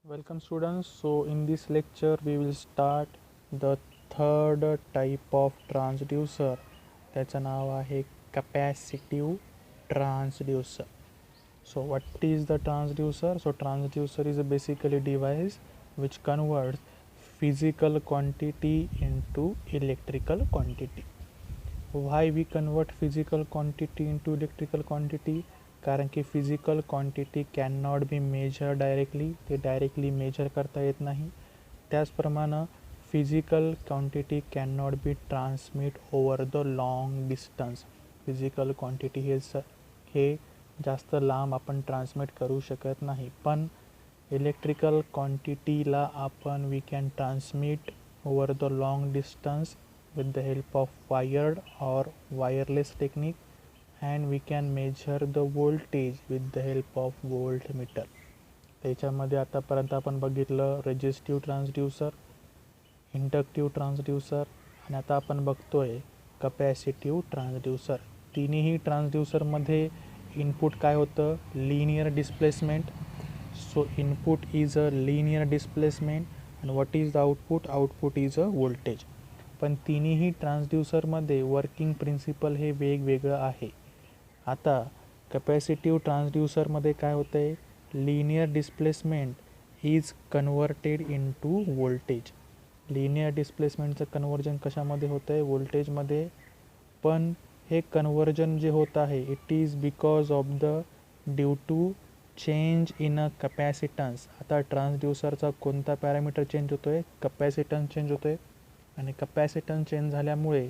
Welcome students. So in this lecture we will start the third type of transducer. त्याचं नाव आहे capacitive transducer. So what is the transducer? So transducer is basically a device which converts physical quantity into electrical quantity. Why we convert physical quantity into electrical quantity? कारण की physical quantity can not be measure directly, ते directly measure करता येत नाही. त्याचप्रमाणे physical quantity can not be transmit over the long distance. Physical quantity हे जास्त लांब आपण ट्रान्समिट करू शकत नाही, पण इलेक्ट्रिकल क्वांटिटीला आपण we can transmit over the long distance with the help of wired or wireless technique, and we can measure the voltage with the help of voltmeter. त्याच्यामध्ये आतापर्यंत आपण बघितलं रेजिस्टिव्ह ट्रान्सड्यूसर, इंडक्टिव्ह ट्रान्सड्यूसर आणि आता आपण बघतोय कपॅसिटिव्ह ट्रान्सड्यूसर. तिन्ही ट्रान्सड्यूसरमध्ये input काय होतं? Linear displacement. So input is a linear displacement आणि what is the output? Output is a voltage. पण तिन्ही ट्रान्सड्यूसरमध्ये वर्किंग प्रिन्सिपल हे वेगवेगळं आहे. आता कपॅसिटिव्ह ट्रान्सड्यूसरमध्ये काय होतं आहे? Linear displacement is converted into voltage. Linear डिस्प्लेसमेंटचं कन्वर्जन कशामध्ये होतं आहे? व्होल्टेजमध्ये. पण हे कन्वर्जन जे होत आहे it is because of the due to change in a capacitance. आता ट्रान्सड्यूसरचा कोणता पॅरामीटर चेंज होतो आहे? कपॅसिटन्स चेंज होतो आहे. आणि कपॅसिटन्स चेंज झाल्यामुळे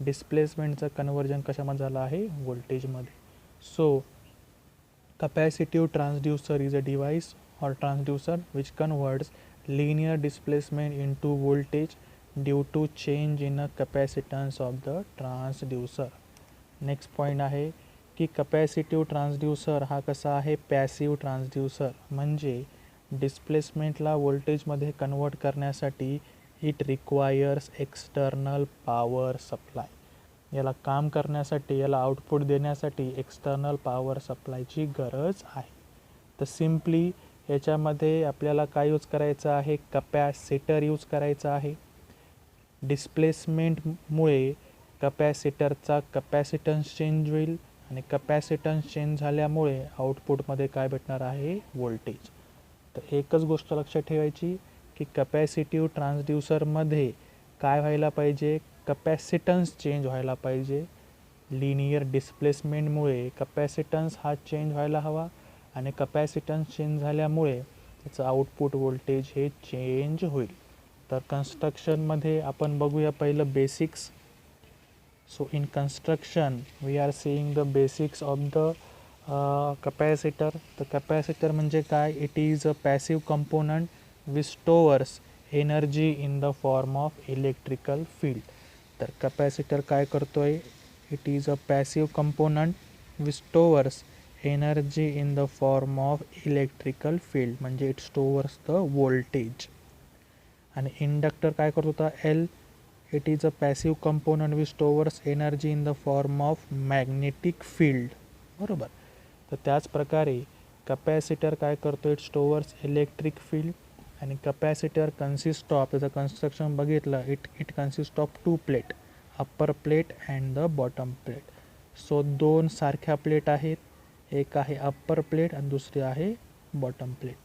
डिस्प्लेसमेंटचं कन्वर्जन कशामध्ये झालं आहे? व्होल्टेजमध्ये. So capacitive transducer is a device or transducer which converts linear displacement into voltage due to change in a capacitance of the transducer. Next point आहे की कपॅसिटिव्ह ट्रान्सड्यूसर हा कसा आहे? Passive transducer. म्हणजे डिस्प्लेसमेंटला व्होल्टेजमध्ये कन्वर्ट करण्यासाठी it requires external power supply. याला काम करण्यासाठी, याला आउटपुट देण्यासाठी एक्सटर्नल पॉवर सप्लायची गरज आहे. तर सिम्पली याच्यामध्ये आपल्याला काय यूज करायचं आहे? कपॅसिटर यूज करायचा आहे. डिस्प्लेसमेंटमुळे कपॅसिटरचा कपॅसिटन्स चेंज होईल आणि कपॅसिटन्स चेंज झाल्यामुळे आउटपुटमध्ये काय भेटणार आहे? व्होल्टेज. तर एकच गोष्ट लक्षात ठेवायची की कपॅसिटिव्ह ट्रान्सड्यूसरमध्ये काय व्हायला पाहिजे? कपॅसिटन्स चेंज व्हायला पाहिजे. लिनियर डिस्प्लेसमेंटमुळे कपॅसिटन्स हा चेंज व्हायला हवा आणि कपॅसिटन्स चेंज झाल्यामुळे त्याचं आउटपुट व्होल्टेज हे चेंज होईल. तर कन्स्ट्रक्शनमध्ये आपण बघूया पहिलं basics. So in construction we are seeing the basics of the capacitor. तर कपॅसिटर म्हणजे काय? It is a passive component which stores energy in the form of electrical field. तर कपॅसिटर काय करतोय? It is a passive component which stores energy in the form of electrical field, म्हणजे it stores the voltage. आणि inductor काय करत होता? L. It is a passive component which stores energy in the form of magnetic field. बरोबर. तर त्याच प्रकारे capacitor काय करतो? It stores electric field. आणि कपॅसिटर कन्सिस्ट ऑफ, त्याचं कन्स्ट्रक्शन बघितलं, it consist of two plate, upper plate and the bottom plate. So दोन सारख्या प्लेट आहेत, एक आहे अप्पर प्लेट आणि दुसरी आहे bottom plate.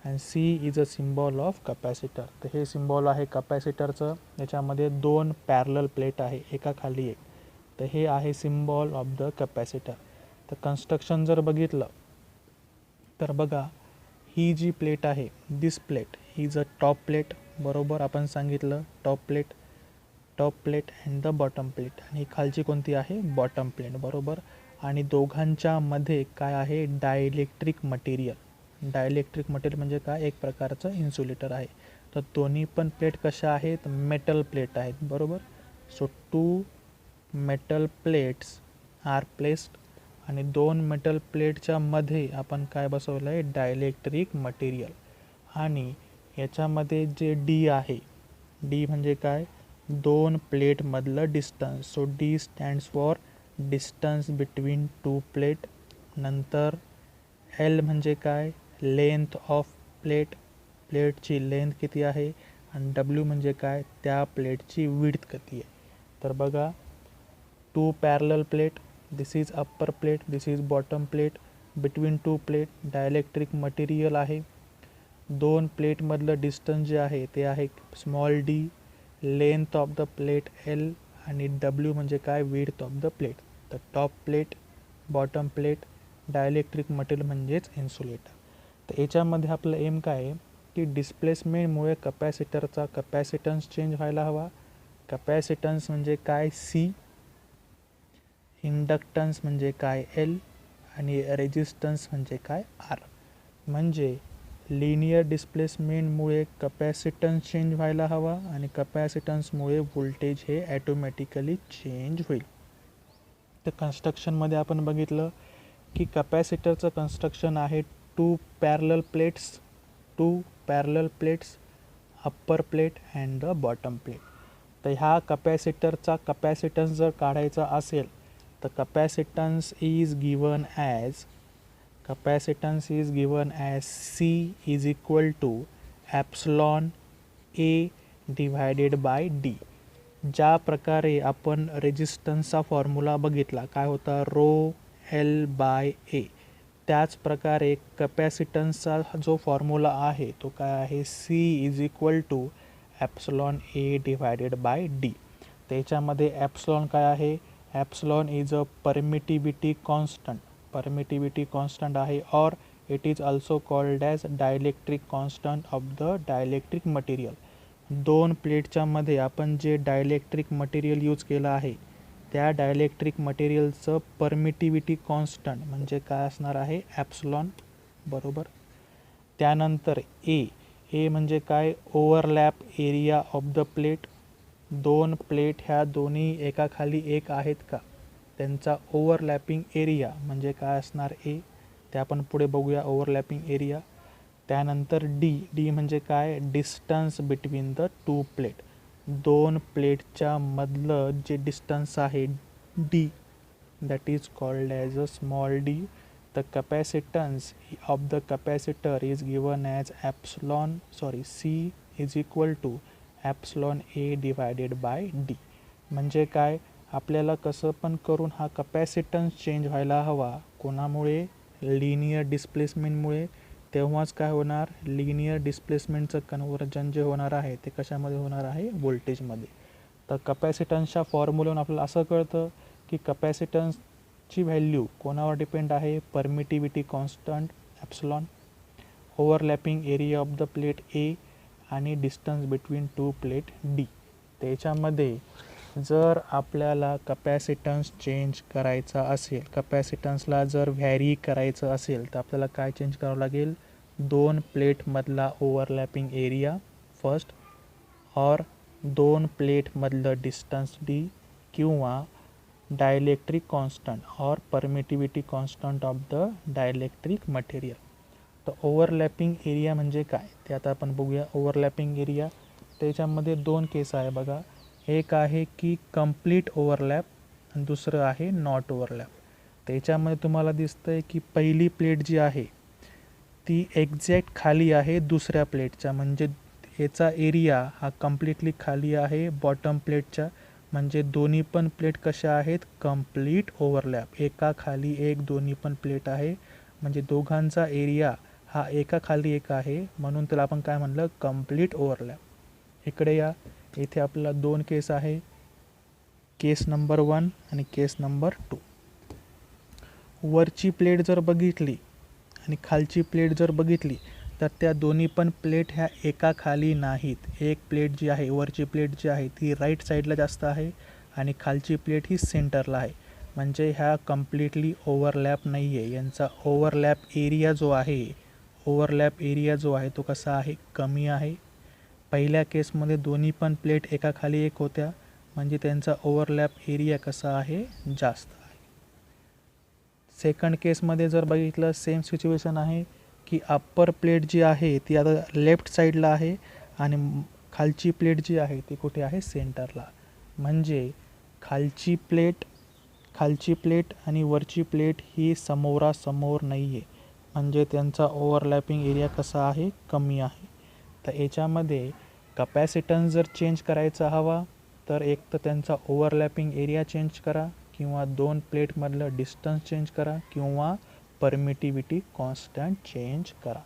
And C is a symbol of capacitor. तर हे सिम्बॉल आहे कपॅसिटरचं. याच्यामध्ये दोन पॅरलल प्लेट आहे, एका खाली एक. तर हे आहे सिम्बॉल ऑफ द कपॅसिटर. तर कन्स्ट्रक्शन जर बघितलं तर बघा, ही जी प्लेट आहे, this plate is a top plate. बरोबर, आपण सांगितलं top plate and the bottom plate. आणि खालची कोणती आहे? Bottom plate. बरोबर. आणि दोघांच्या मध्ये काय आहे? Dielectric material. डायइलेक्ट्रिक मटेरियल म्हणजे काय? एक प्रकारचं इन्सुलेटर आहे. तर दोन्ही पण प्लेट कशा आहेत? मेटल प्लेट आहेत. बरोबर. So two metal plates are placed. आणि दोन मेटल प्लेटच्या मध्ये आपण काय बसवलं आहे? Dielectric material. आणि याच्यामध्ये जे डी आहे, डी म्हणजे काय? दोन प्लेटमधलं distance. So D stands for distance between two plate. नंतर एल म्हणजे काय? Length of plate. प्लेटची लेंथ किती आहे आणि डब्ल्यू म्हणजे काय, त्या प्लेटची विड्थ किती आहे. तर बघा, 2 parallel plate, this is upper plate, this is bottom plate, between 2 plate dielectric material आहे. 2 प्लेटमधलं डिस्टन्स जे आहे ते आहे small D, length of the plate L आणि डब्ल्यू म्हणजे काय, विड्थ ऑफ द प्लेट. तर top plate, bottom plate, dielectric material म्हणजेच इन्सुलेटर. तर याच्यामध्ये आपलं एम काय आहे की डिस्प्लेसमेंटमुळे कपॅसिटरचा कपॅसिटन्स चेंज व्हायला हवा. कपॅसिटन्स म्हणजे काय, सी, इंडक्टन्स म्हणजे काय, एल आणि रेजिस्टन्स म्हणजे काय, आर. म्हणजे लिनियर डिस्प्लेसमेंटमुळे कपॅसिटन्स चेंज व्हायला हवा आणि कपॅसिटन्समुळे व्होल्टेज हे ॲटोमॅटिकली चेंज होईल. तर कन्स्ट्रक्शनमध्ये आपण बघितलं की कपॅसिटरचं कन्स्ट्रक्शन आहे 2 parallel plates, upper plate and the bottom plate. तर ह्या कपॅसिटरचा कपॅसिटन्स जर काढायचा असेल तर capacitance is given as C is equal to epsilon A divided by D. ज्या प्रकारे आपण रेजिस्टन्सचा फॉर्म्युला बघितला काय होता, रो एल बाय ए, त्याच प्रकारे कपॅसिटन्सचा जो फॉर्म्युला आहे तो काय आहे, C is equal to epsilon A divided by D. त्याच्यामध्ये ॲप्सलॉन काय आहे, epsilon is a permittivity constant आहे, और it is also called as dielectric constant of the dielectric material. 2 प्लेटच्या मध्ये आपण जे डायलेक्ट्रिक मटेरियल यूज केलं आहे त्या डायलेक्ट्रिक मटेरियलचं परमिटिव्हिटी कॉन्स्टंट म्हणजे काय असणार आहे, ॲप्सलॉन, बरोबर. त्यानंतर ए म्हणजे काय, overlap area of the plate. 2 plate ह्या दोन्ही एकाखाली एक आहेत का, त्यांचा ओव्हरलॅपिंग एरिया म्हणजे काय असणार, ए. ते आपण पुढे बघूया ओव्हरलॅपिंग एरिया. त्यानंतर डी म्हणजे काय, डिस्टन्स बिटवीन द 2 प्लेट. 2 प्लेटच्या मधलं जे डिस्टन्स आहे D, that is called as a small D. The capacitance of the capacitor is given as C is equal to epsilon A divided by D. म्हणजे काय, आपल्याला कसं पण करून हा कपॅसिटन्स चेंज व्हायला हवा. कोणामुळे, लिनियर डिस्प्लेसमेंटमुळे. तेव्हाच काय होणार, लिनियर डिस्प्लेसमेंटचं कन्व्हर्जन जे होणार आहे ते कशामध्ये होणार आहे, व्होल्टेजमध्ये. तर कपॅसिटन्सच्या फॉर्म्युलावरून आपल्याला असं कळतं की कपॅसिटन्सची व्हॅल्यू कोणावर डिपेंड आहे, permittivity constant epsilon, overlapping area of the plate A आणि डिस्टन्स बिटवीन 2 प्लेट डी. त्याच्यामध्ये जर आपल्याला कपॅसिटन्स चेंज करायचा असेल, कपॅसिटन्सला जर व्हॅरी करायचं असेल तर आपल्याला काय चेंज करावं लागेल, 2 प्लेटमधला ओव्हरलॅपिंग एरिया फर्स्ट, और 2 प्लेटमधलं डिस्टन्स डी, किंवा डायलेक्ट्रिक कॉन्स्टंट और permittivity constant of the dielectric material. तर ओव्हरलॅपिंग एरिया म्हणजे काय ते आता आपण बघूया. ओव्हरलॅपिंग एरिया त्याच्यामध्ये 2 केस आहे बघा. एक आहे की कंप्लीट ओव्हरलॅप आणि दुसरं आहे नॉट ओव्हरलॅप. त्याच्यामध्ये तुम्हाला दिसतंय की पहिली प्लेट जी आहे ती एक्झॅक्ट खाली आहे दुसऱ्या प्लेटच्या, म्हणजे याचा एरिया हा कम्प्लिटली खाली आहे बॉटम प्लेटच्या. म्हणजे दोन्ही पण प्लेट कशा आहेत, कंप्लीट ओव्हरलॅप, एका खाली एक दोन्ही पण प्लेट आहे. म्हणजे दोघांचा एरिया हा एका खाली एक आहे, म्हणून त्याला आपण काय म्हणलं, कंप्लीट ओव्हरलॅप. इकडे या, इथे आपल्याला 2 केस आहे, केस नंबर 1 आणि केस नंबर 2. वरची प्लेट जर बघितली आणि खालची प्लेट जर बघितली तर त्या दोन्ही पण प्लेट ह्या एका खाली नाहीत. एक प्लेट जी आहे, वरची प्लेट जी आहे ती राईट साईडला जास्त आहे आणि खालची प्लेट ही सेंटरला आहे. म्हणजे ह्या कम्प्लिटली ओव्हरलॅप नाही आहे. यांचा ओव्हरलॅप एरिया जो आहे तो कसा आहे, कमी आहे. पहिल्या केसमध्ये दोन्ही पण प्लेट एका खाली एक होत्या, म्हणजे त्यांचा ओव्हरलॅप एरिया कसा आहे, जास्त आहे. सेकंड केसमध्ये जर बघितलं सेम सिच्युएशन आहे की अप्पर प्लेट जी आहे ती आता लेफ्ट साईडला आहे आणि खालची प्लेट जी आहे ती कुठे आहे, सेंटरला. म्हणजे खालची प्लेट आणि वरची प्लेट ही समोरासमोर नाही आहे, म्हणजे त्यांचा ओव्हरलॅपिंग एरिया कसा आहे, कमी आहे. तर याच्यामध्ये कपॅसिटन्स जर चेंज करायचा हवा तर एक तर त्यांचा ओव्हरलॅपिंग एरिया चेंज करा, किंवा दोन प्लेटमधलं डिस्टन्स चेंज करा, किंवा परमिटिव्हिटी कॉन्स्टंट चेंज करा.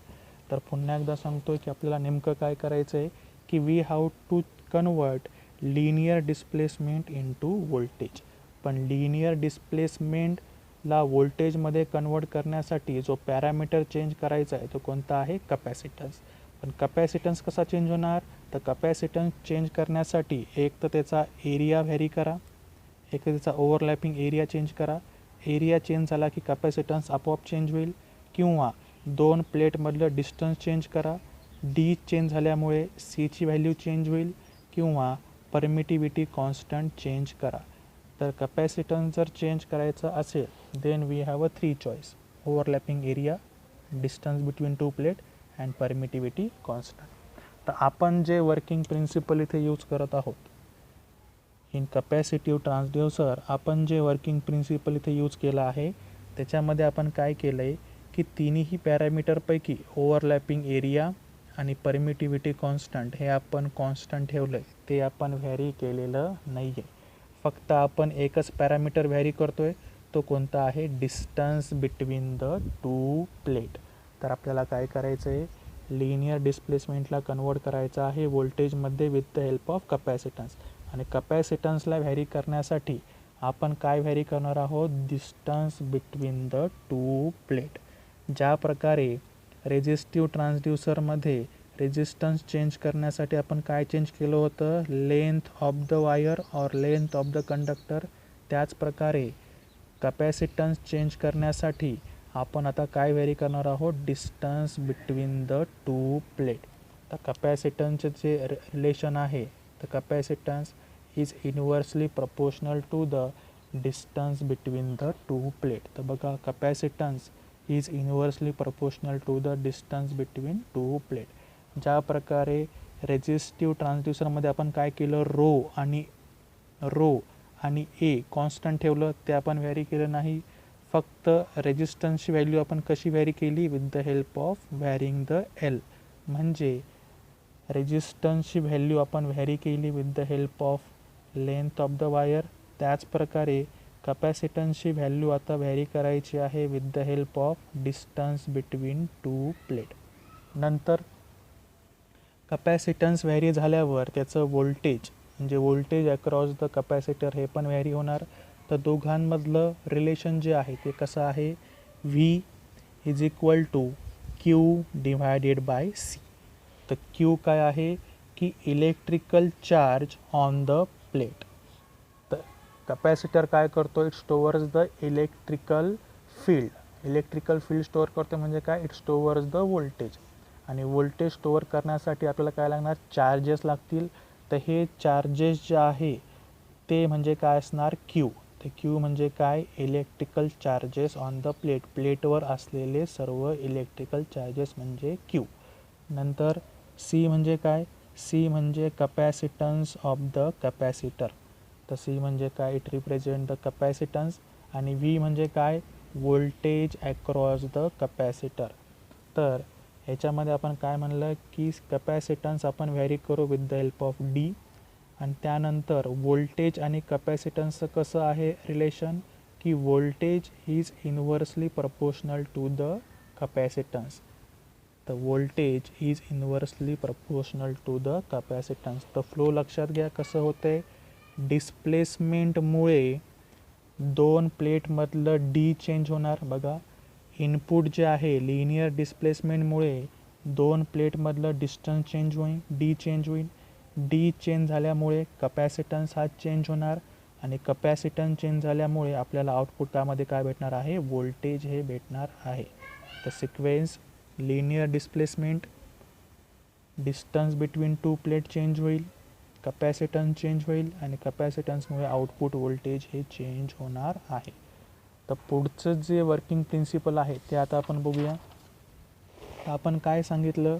तर पुन्हा एकदा सांगतोय की आपल्याला नेमकं काय करायचं आहे की we have to convert linear displacement into voltage. पण लिनियर डिस्प्लेसमेंटला व्होल्टेजमध्ये कन्वर्ट करण्यासाठी जो पॅरामीटर चेंज करायचा आहे तो कोणता आहे? कपॅसिटन्स. पण कपॅसिटन्स कसा चेंज होणार? तर कपॅसिटन्स चेंज करण्यासाठी एक तर त्याचा एरिया व्हॅरी करा, एक तर त्याचा ओव्हरलॅपिंग एरिया चेंज करा. एरिया चेंज झाला की कपॅसिटन्स आपोआप चेंज होईल, किंवा दोन प्लेटमधलं डिस्टन्स चेंज करा. डी चेंज झाल्यामुळे सीची व्हॅल्यू चेंज होईल, किंवा परमिटिव्हिटी कॉन्स्टंट चेंज करा. तर कपॅसिटन्स जर चेंज करायचं असेल then we have a 3 choice: overlapping area, distance between two plate and permittivity constant. तर आपण जे वर्किंग प्रिन्सिपल इथे यूज करत आहोत इन कपॅसिटिव्ह ट्रान्सड्यूसर, आपण जे वर्किंग प्रिन्सिपल इथे यूज केला आहे त्याच्यामध्ये आपण काय केलं आहे की तिन्ही पॅरामीटरपैकी ओव्हरलॅपिंग एरिया आणि परमिटिव्हिटी कॉन्स्टंट हे आपण कॉन्स्टंट ठेवलं आहे, ते आपण व्हॅरी केलेलं नाही आहे. फक्त आपण एकच पॅरामीटर व्हॅरी करतो आहे, तो कोणता आहे? Distance between the two plate. तर आपल्याला काय करायचं आहे? लिनियर डिस्प्लेसमेंटला कन्वर्ट करायचं आहे व्होल्टेजमध्ये with the help of capacitance. आणि कपॅसिटन्सला व्हॅरी करण्यासाठी आपण काय व्हॅरी करणार आहोत? Distance between the two plate. ज्या प्रकारे रेझिस्टिव्ह ट्रान्सड्यूसरमध्ये रेझिस्टन्स चेंज करण्यासाठी आपण काय चेंज केलं होतं? लेंथ ऑफ द वायर और लेंथ ऑफ द कंडक्टर. त्याच प्रकारे कपॅसिटन्स चेंज करण्यासाठी आपण आता काय व्हॅरी करणार आहोत? Distance between the two plate. तर कपॅसिटन्सचे जे रिलेशन आहे, तर capacitance is inversely proportional to the distance between the two plate. तर बघा, capacitance is inversely proportional to the distance between two plate. ज्या प्रकारे रेझिस्टिव्ह ट्रान्सड्यूसरमध्ये आपण काय केलं? रो आणि ए कॉन्स्टंट ठेवलं, ते आपण व्हॅरी केलं नाही. फक्त रेझिस्टन्सची व्हॅल्यू आपण कशी व्हॅरी केली? With the help of varying the L. म्हणजे रेझिस्टन्सची व्हॅल्यू आपण व्हॅरी केली with the help of length of the wire. त्याच प्रकारे कपॅसिटन्सची व्हॅल्यू आता व्हॅरी करायची आहे with the help of distance between two plate. नंतर कपॅसिटन्स व्हॅरी झाल्यावर त्याचं व्होल्टेज, म्हणजे व्होल्टेज अक्रॉस द कपॅसिटर, हे पण व्हॅरी होणार. तर दोघांमधलं रिलेशन जे आहे ते कसं आहे? V is equal to Q divided by C. तर क्यू काय आहे की electrical charge on the plate. तर कपॅसिटर काय करतो? It stores the electrical field. Electrical field store करतो म्हणजे काय? It stores the voltage. आणि व्होल्टेज स्टोअर करण्यासाठी आपल्याला काय लागणार? चार्जेस लागतील. तर हे चार्जेस जे आहे ते म्हणजे काय असणार? क्यू. तर क्यू म्हणजे काय? Electrical charges on the plate. प्लेटवर असलेले सर्व इलेक्ट्रिकल चार्जेस म्हणजे क्यू. नंतर सी म्हणजे काय? सी म्हणजे कपॅसिटन्स ऑफ द कपॅसिटर. तर सी म्हणजे काय? It represent the capacitance. आणि व्ही म्हणजे काय? Voltage across the capacitor. तर ह्याच्यामध्ये आपण काय म्हणलं की कपॅसिटन्स आपण व्हॅरी करू with the help of D. आणि त्यानंतर व्होल्टेज आणि कपॅसिटन्सचं कसं आहे रिलेशन? की voltage is inversely proportional to the capacitance. तर voltage is inversely proportional to the capacitance. तर फ्लो लक्षात घ्या कसं होतंय. डिस्प्लेसमेंटमुळे दोन प्लेटमधलं डी चेंज होणार. बघा, इनपुट जे आहे लिनियर डिस्प्लेसमेंटमुळे दोन प्लेटमधलं डिस्टन्स चेंज होईल, डी चेंज होईल. डी चेंज झाल्यामुळे कपॅसिटन्स हा चेंज होणार, आणि कपॅसिटन्स चेंज झाल्यामुळे आपल्याला आउटपुटामध्ये काय भेटणार आहे? व्होल्टेज हे भेटणार आहे. तर sequence linear displacement, distance between two plate change होईल, कपॅसिटन्स चेंज होईल, आणि कपॅसिटन्समुळे आउटपुट व्होल्टेज हे चेंज होणार आहे. तर पुढचं जे वर्किंग प्रिन्सिपल आहे ते आता आपण बघूया. आपण काय सांगितलं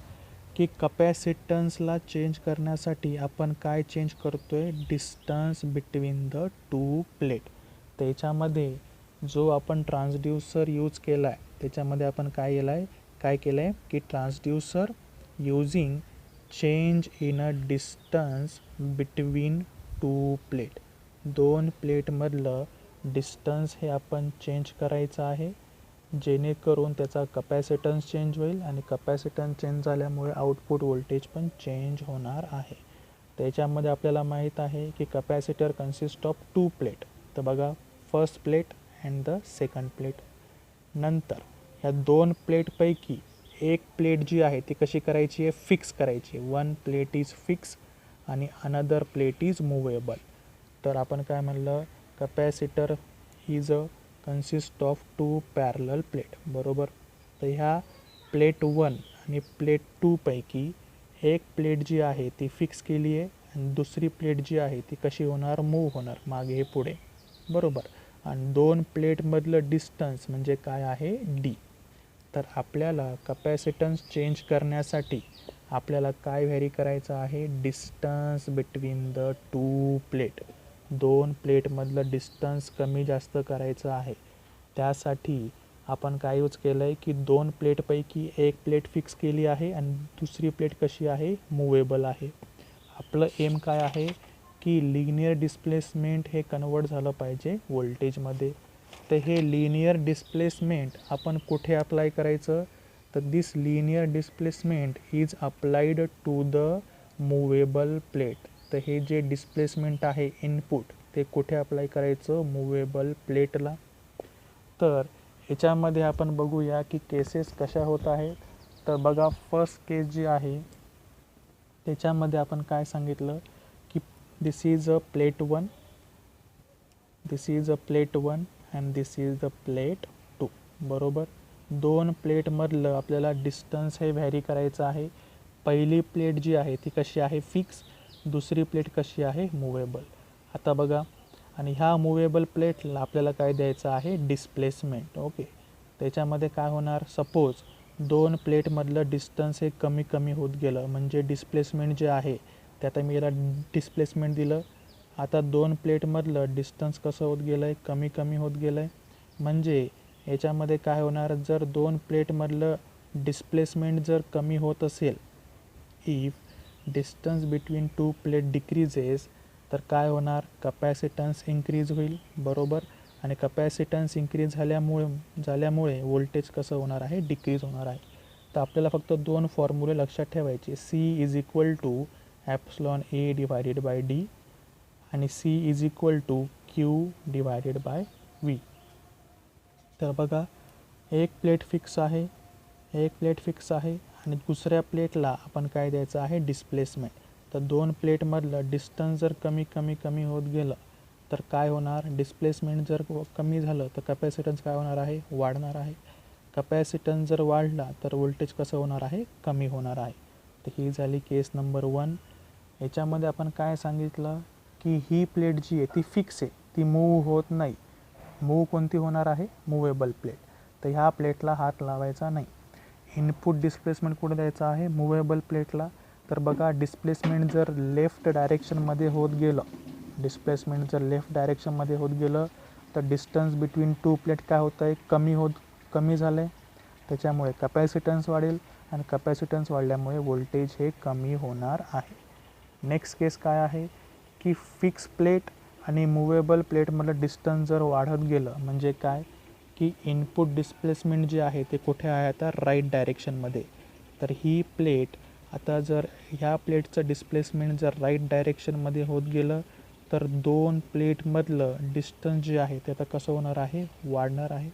की कपॅसिटन्सला चेंज करण्यासाठी आपण काय चेंज करतोय? Distance between the two plate. त्याच्यामध्ये जो आपण ट्रान्सड्यूसर यूज केला आहे त्याच्यामध्ये आपण काय केलं आहे की transducer using change in a distance between two plate. दोन प्लेटमधलं डिस्टन्स हे आपण चेंज करायचं आहे, जेणेकरून त्याचा कपॅसिटन्स चेंज होईल आणि कपॅसिटन्स चेंज झाल्यामुळे आउटपुट व्होल्टेज पण चेंज होणार आहे. त्याच्यामध्ये आपल्याला माहीत आहे की capacitor consist of two plate. तर बघा, first plate and the second plate. नंतर ह्या दोन प्लेटपैकी एक प्लेट जी आहे ती कशी करायची आहे, फिक्स करायची. वन प्लेट इज फिक्स आणि अनदर प्लेट इज मूवेबल. तर आपण काय म्हणलं, capacitor is a consist of two parallel plate, बरोबर. तर ह्या प्लेट 1 आणि प्लेट 2 पैकी एक प्लेट जी आहे ती फिक्स केली आहे आणि दुसरी प्लेट जी आहे ती कशी होणार, मूव्ह होणार मागे पुढे, बरोबर. आणि दोन प्लेटमधलं डिस्टन्स म्हणजे काय आहे, डी. तर आपल्याला कपॅसिटन्स चेंज करण्यासाठी आपल्याला काय व्हॅरी करायचं आहे, distance between the two plate. दोन प्लेटमधलं डिस्टन्स कमी जास्त करायचं आहे. त्यासाठी आपण काय यूज केलं आहे की दोन प्लेटपैकी एक प्लेट फिक्स केली आहे आणि दुसरी प्लेट कशी आहे, मूवेबल आहे. आपलं एम काय आहे की लिनियर डिस्प्लेसमेंट हे कन्वर्ट झालं पाहिजे व्होल्टेजमध्ये. तर हे लिनियर डिस्प्लेसमेंट आपण कुठे अप्लाय करायचं, तर this linear displacement is applied to the movable plate. तर हे जे डिस्प्लेसमेंट आहे इनपुट ते कुठे अप्लाय करायचं, मूवेबल प्लेटला. तर ह्याच्यामध्ये आपण बघूया की केसेस कशा होत आहेत. तर बघा, फर्स्ट केस जी आहे त्याच्यामध्ये आपण काय सांगितलं की this is a plate 1, this is a plate 1 and this is the plate 2, बरोबर. दोन प्लेटमधलं आपल्याला डिस्टन्स हे व्हॅरी करायचं आहे. पहिली प्लेट जी आहे ती कशी आहे, फिक्स. दुसरी प्लेट कशी आहे, मूवेबल. आता बघा, आणि ह्या मूवेबल प्लेटला आपल्याला काय द्यायचं आहे, डिस्प्लेसमेंट. ओके, त्याच्यामध्ये काय होणार, सपोज दोन प्लेटमधलं डिस्टन्स हे कमी कमी होत गेलं, म्हणजे डिस्प्लेसमेंट जे आहे ते आता मी याला डिस्प्लेसमेंट दिलं. आता दोन प्लेटमधलं डिस्टन्स कसं होत गेलं आहे, कमी कमी होत गेलं आहे. म्हणजे याच्यामध्ये काय होणार, जर दोन प्लेटमधलं डिस्प्लेसमेंट जर कमी होत असेल, if distance between two plate decreases, तर काय होणार, कपॅसिटन्स इन्क्रीज होईल, बरोबर. आणि कपॅसिटन्स इन्क्रीज झाल्यामुळे व्होल्टेज कसं होणार आहे, डिक्रीज होणार आहे. तर आपल्याला फक्त दोन फॉर्म्युले लक्षात ठेवायचे, C is equal to epsilon A divided by D आणि C is equal to Q divided by V. तर बघा, एक प्लेट फिक्स आहे, एक प्लेट फिक्स आहे आणि दुसऱ्या प्लेटला आपण काय द्यायचं आहे, डिस्प्लेसमेंट. तर दोन प्लेटमधलं डिस्टन्स जर कमी कमी कमी होत गेलं तर काय होणार, डिस्प्लेसमेंट जर कमी झालं तर कपॅसिटन्स काय होणार आहे, वाढणार आहे. कपॅसिटन्स जर वाढला तर व्होल्टेज कसं होणार आहे, कमी होणार आहे. तर ही झाली केस नंबर 1. याच्यामध्ये आपण काय सांगितलं की ही प्लेट जी आहे ती फिक्स आहे, ती मूव्ह होत नाही. मूव्ह कोणती होणार आहे, मूवेबल प्लेट. तर ह्या प्लेटला हात लावायचा नाही. इनपुट डिस्प्लेसमेंट कुठे द्यायचं आहे, मूवेबल प्लेटला. तर बघा, डिस्प्लेसमेंट जर लेफ्ट डायरेक्शनमध्ये होत गेलं, डिस्प्लेसमेंट जर लेफ्ट डायरेक्शनमध्ये होत गेलं तर डिस्टन्स बिटवीन टू प्लेट काय होतं आहे, कमी झालं आहे. त्याच्यामुळे कपॅसिटन्स वाढेल आणि कपॅसिटन्स वाढल्यामुळे व्होल्टेज हे कमी होणार आहे. नेक्स्ट केस काय आहे की फिक्स प्लेट आणि मूवेबल प्लेटमधलं डिस्टन्स जर वाढत गेलं, म्हणजे काय की इनपुट डिस्प्लेसमेंट जे आहे ते कुठे आहे, आता राईट डायरेक्शनमध्ये. तर ही प्लेट आता जर ह्या प्लेटचं डिस्प्लेसमेंट जर राईट डायरेक्शनमध्ये होत गेलं तर दोन प्लेटमधलं डिस्टन्स जे आहे ते आता कसं होणार आहे, वाढणार आहे.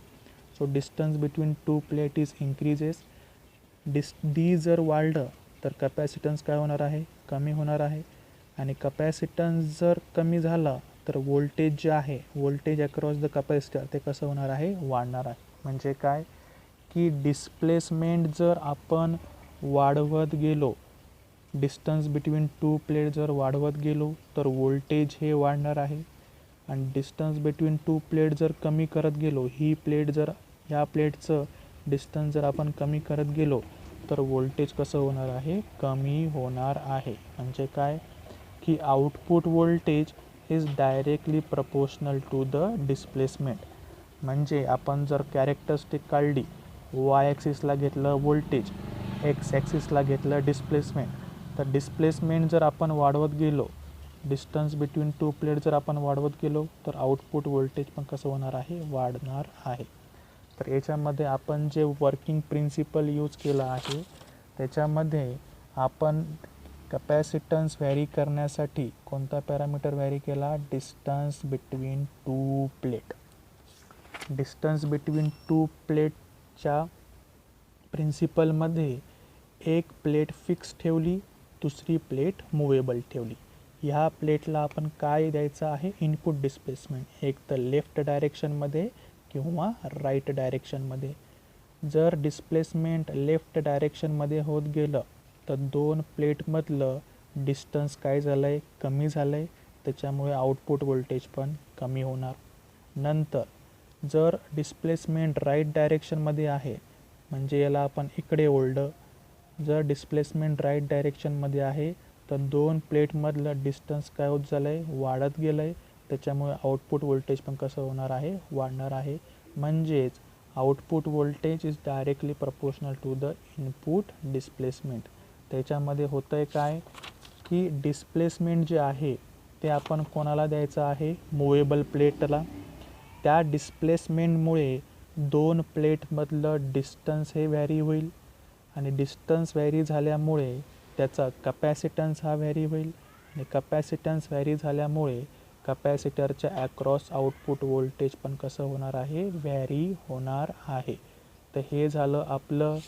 So distance between two plate is increases. D जर वाढलं तर कपॅसिटन्स काय होणार आहे, कमी होणार आहे. आणि कपॅसिटन्स जर कमी झाला तर व्होल्टेज जे आहे, व्होल्टेज अक्रॉस द कपॅसिटर ते कसं होणार आहे, वाढणार आहे. म्हणजे काय की डिस्प्लेसमेंट जर आपण वाढवत गेलो, डिस्टन्स बिटवीन टू प्लेट जर वाढवत गेलो तर व्होल्टेज हे वाढणार आहे. आणि डिस्टन्स बिटवीन टू प्लेट जर कमी करत गेलो, ही प्लेट जर ह्या प्लेटचं डिस्टन्स जर आपण कमी करत गेलो तर व्होल्टेज कसं होणार आहे, कमी होणार आहे. म्हणजे काय की output voltage is directly proportional to the displacement. म्हणजे आपण जर कॅरेक्टरिस्टिक काढली, वाय ॲक्सिसला घेतलं व्होल्टेज, एक्स ॲक्सिसला घेतलं डिस्प्लेसमेंट, तर डिस्प्लेसमेंट जर आपण वाढवत गेलो, डिस्टन्स बिटवीन टू प्लेट जर आपण वाढवत गेलो तर आउटपुट व्होल्टेज पण कसं होणार आहे, वाढणार आहे. तर याच्यामध्ये आपण जे वर्किंग प्रिन्सिपल यूज केला आहे त्याच्यामध्ये आपण कॅपॅसिटन्स व्हॅरी करण्यासाठी कोणता पॅरामीटर व्हॅरी केला, distance between two plate. Distance between to प्लेटच्या प्रिन्सिपलमध्ये एक प्लेट फिक्स ठेवली, दुसरी प्लेट मुवेबल ठेवली. ह्या प्लेटला आपण काय द्यायचं आहे, इनपुट डिस्प्लेसमेंट, एक तर लेफ्ट डायरेक्शनमध्ये किंवा राईट डायरेक्शनमध्ये. जर डिस्प्लेसमेंट लेफ्ट डायरेक्शनमध्ये होत गेलं तर दोन प्लेटमधलं डिस्टन्स काय झालं आहे, कमी झालं आहे, त्याच्यामुळे आउटपुट व्होल्टेज पण कमी होणार. नंतर जर डिस्प्लेसमेंट राईट डायरेक्शनमध्ये आहे म्हणजे याला आपण इकडे ओढलं, जर डिस्प्लेसमेंट राईट डायरेक्शनमध्ये आहे तर दोन प्लेटमधलं डिस्टन्स काय होत झालं आहे, वाढत गेलं आहे, त्याच्यामुळे आउटपुट व्होल्टेज पण कसं होणार आहे, वाढणार आहे. म्हणजेच output voltage is directly proportional to the input displacement. त्याच्यामध्ये होतं आहे काय की डिस्प्लेसमेंट जे आहे ते आपण कोणाला द्यायचं आहे, मुवेबल प्लेटला. त्या डिस्प्लेसमेंटमुळे दोन प्लेटमधलं डिस्टन्स हे व्हॅरी होईल आणि डिस्टन्स व्हॅरी झाल्यामुळे त्याचा कपॅसिटन्स हा व्हॅरी होईल आणि कपॅसिटन्स व्हॅरी झाल्यामुळे कपॅसिटरच्या ॲक्रॉस आउटपुट व्होल्टेज पण कसं होणार आहे, व्हॅरी होणार आहे. तर हे झालं आपलं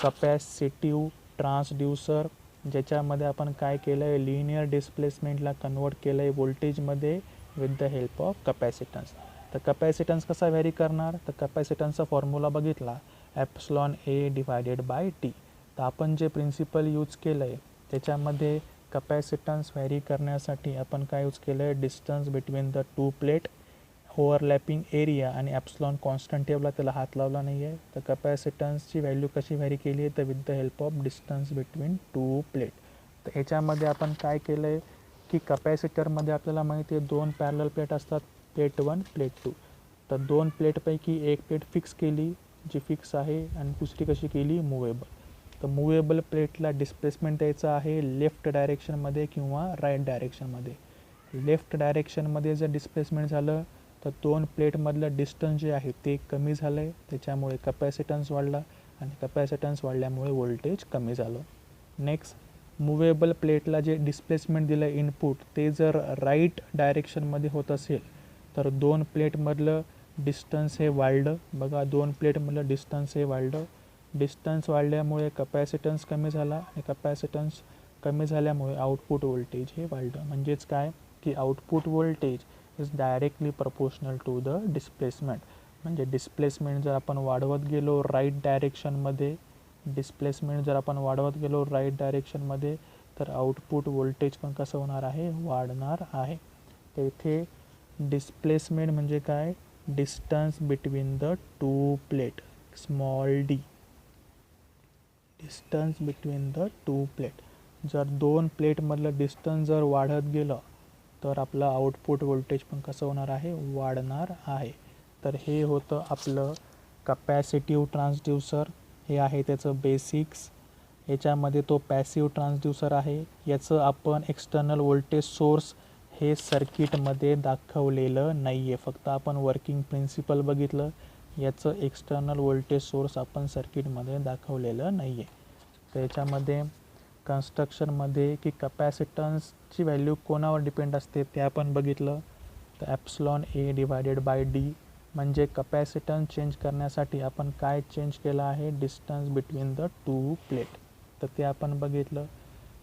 कपॅसिटिव्ह ट्रान्सड्यूसर, ज्याच्यामध्ये आपण काय केलं आहे, लिनियर डिस्प्लेसमेंटला कन्वर्ट केलं आहे व्होल्टेजमध्ये with the help of capacitance. तर कपॅसिटन्स कसा व्हॅरी करणार, तर कपॅसिटन्सचा फॉर्म्युला बघितला, epsilon A divided bye T. तर आपण जे प्रिन्सिपल यूज केलं आहे त्याच्यामध्ये कपॅसिटन्स व्हॅरी करण्यासाठी आपण काय यूज केलं आहे, distance between the two plate, overlapping area आणि एप्सिलॉन कॉन्स्टंट ठेवला, त्याला हात लावला नाही आहे. तर कपॅसिटन्सची व्हॅल्यू कशी व्हॅरी केली आहे, तर with the help of distance between two plate. तर ह्याच्यामध्ये आपण काय केलं आहे की कपॅसिटरमध्ये आपल्याला माहिती आहे दोन पॅरलल प्लेट असतात, प्लेट 1 प्लेट 2. तर दोन प्लेटपैकी एक प्लेट फिक्स केली जी फिक्स आहे आणि दुसरी कशी केली, मुवेबल. तर मुवेबल प्लेटला डिस्प्लेसमेंट द्यायचं आहे लेफ्ट डायरेक्शनमध्ये किंवा राईट डायरेक्शनमध्ये. लेफ्ट डायरेक्शनमध्ये जर डिस्प्लेसमेंट झालं तर दोन प्लेटमधलं डिस्टन्स जे आहे ते कमी झालं आहे, त्याच्यामुळे कपॅसिटन्स वाढला आणि कपॅसिटन्स वाढल्यामुळे व्होल्टेज कमी झालं. नेक्स्ट, मुवेबल प्लेटला जे डिस्प्लेसमेंट दिलं इनपुट ते जर राईट डायरेक्शनमध्ये होत असेल तर दोन प्लेटमधलं डिस्टन्स हे वाढलं. बघा, दोन प्लेटमधलं डिस्टन्स हे वाढलं. डिस्टन्स वाढल्यामुळे कपॅसिटन्स कमी झाला आणि कपॅसिटन्स कमी झाल्यामुळे आउटपुट व्होल्टेज हे वाढलं. म्हणजेच काय की output voltage is directly proportional to the displacement. म्हणजे डिस्प्लेसमेंट जर आपण वाढवत गेलो राईट डायरेक्शनमध्ये, डिस्प्लेसमेंट जर आपण वाढवत गेलो राईट डायरेक्शनमध्ये तर आउटपुट व्होल्टेज पण कसं होणार आहे, वाढणार आहे. तर इथे डिस्प्लेसमेंट म्हणजे काय, distance between the two plate, small D, distance between the two plate. जर दोन प्लेटमधलं डिस्टन्स जर वाढत गेलं तर आपलं आउटपुट व्होल्टेज पण कसं होणार आहे, वाढणार आहे. तर हे होतं आपलं कपॅसिटिव्ह ट्रान्सड्यूसर. हे आहे त्याचं बेसिक्स. याच्यामध्ये तो पॅसिव्ह ट्रान्सड्यूसर आहे. याचं आपण एक्सटर्नल व्होल्टेज सोर्स हे सर्किटमध्ये दाखवलेलं नाही आहे, फक्त आपण वर्किंग प्रिन्सिपल बघितलं. याचं एक्सटर्नल व्होल्टेज सोर्स आपण सर्किटमध्ये दाखवलेलं नाही आहे. तर याच्यामध्ये कन्स्ट्रक्शनमध्ये की कपॅसिटन्सची व्हॅल्यू कोणावर डिपेंड असते ते आपण बघितलं. तर epsilon A divided by D म्हणजे कपॅसिटन्स चेंज करण्यासाठी आपण काय चेंज केलं आहे, distance between the two plate. तर ते आपण बघितलं.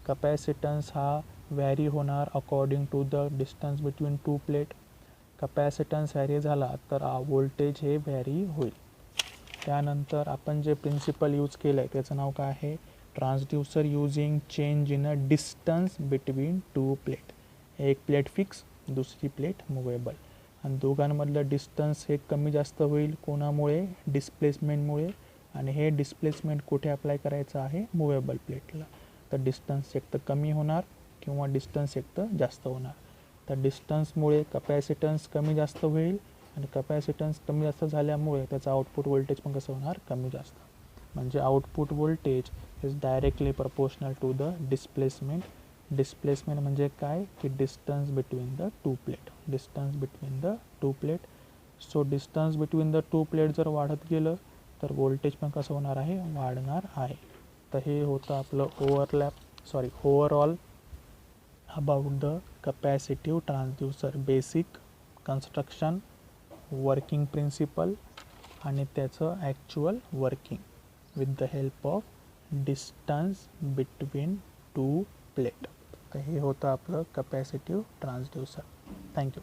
कपॅसिटन्स हा व्हॅरी होणार according to the distance between two plate. Capacitance vary झाला तर व्होल्टेज हे व्हॅरी होईल. त्यानंतर आपण जे प्रिन्सिपल यूज केलं आहे त्याचं नाव काय आहे, transducer using change in a distance between two plate. एक प्लेट फिक्स, दुसरी प्लेट मुवेबल आणि दोघांमधलं डिस्टन्स हे कमी जास्त होईल कोणामुळे, डिस्प्लेसमेंटमुळे. आणि हे डिस्प्लेसमेंट कुठे अप्लाय करायचं आहे, मुवेबल प्लेटला. तर डिस्टन्स एक तर कमी होणार किंवा डिस्टन्स एक तर जास्त होणार. तर डिस्टन्समुळे कपॅसिटन्स कमी जास्त होईल आणि कपॅसिटन्स कमी जास्त झाल्यामुळे त्याचं आउटपुट व्होल्टेज पण कसं होणार, कमी जास्त. म्हणजे output voltage is directly proportional to the displacement. Displacement म्हणजे काय की distance between the two plate. Distance between the two plate. So distance between the two plate जर वाढत गेलं तर व्होल्टेज पण कसं होणार आहे, वाढणार आहे. तर हे होतं आपलं overall about the capacitive transducer. Basic construction, working principle आणि त्याचं actual working with the help of distance between two plate. तर हे होतं आपलं कॅपॅसिटिव्ह ट्रान्सड्यूसर. थँक्यू.